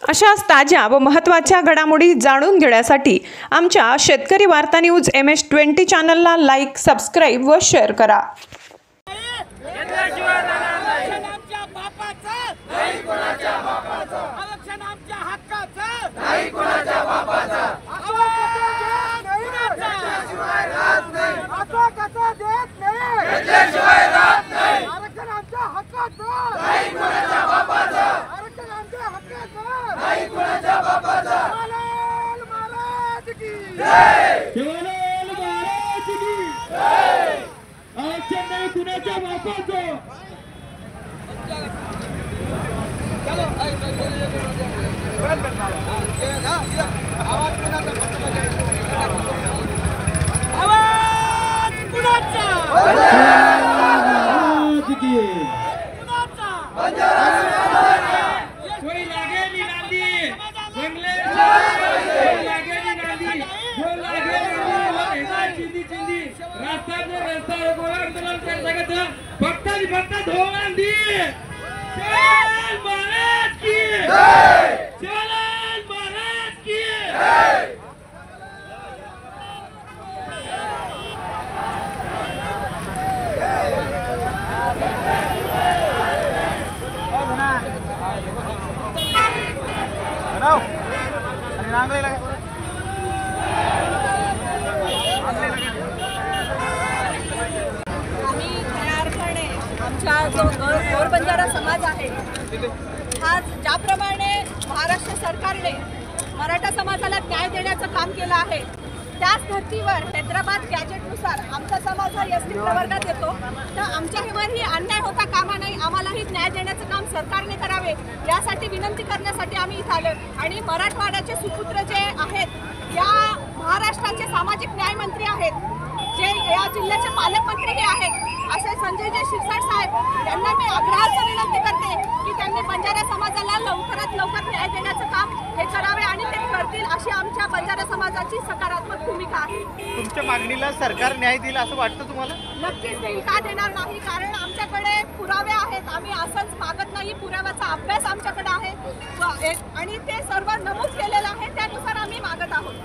अशाच ताज्या व महत्त्वाच्या घडामोडी जाणून घेण्यासाठी आमच्या शेतकरी वार्ता न्यूज MS20 चॅनलला लाईक, सबस्क्राइब व शेअर करा। जो गौर बंजारा समाज आहे हा ज्याप्रमाणे महाराष्ट्र सरकारने मराठा समाजाला न्याय देण्याचं काम केलं आहे त्याच धर्तीवर हैदराबाद गॅजेटनुसार आमचा समाज हा एसटी प्रवर्गात येतो तर आमच्यावरही अन्याय होता कामा नाही। आम्हालाही न्याय देण्याचं काम सरकारने करावे यासाठी विनंती करण्यासाठी आम्ही इथे आलो आणि मराठवाड्याचे सुपुत्र जे आहेत या महाराष्ट्राचे सामाजिक न्याय मंत्री आहेत जे या जिल्ह्याचे पालकमंत्री आहेत असे संजय शिरसाट साहेब यांना मी आग्रहाची विनंती करते की त्यांनी बंजारा समाजाला लवकरात लवकर न्याय देण्याचं काम हे करावे आणि ते करतील अशी आमच्या बंजारा समाजाची सकारात्मक भूमिका आहे। तुमच्या मागणीला सरकार न्याय देईल असं वाटतं तुम्हाला? नक्कीच देईल, का देणार नाही, कारण आमच्याकडे पुरावे आहेत। आम्ही असंच मागत नाही, पुराव्याचा अभ्यास आमच्याकडे आहे आणि ते सर्व नमूद केलेलं आहे त्यानुसार आम्ही मागत आहोत।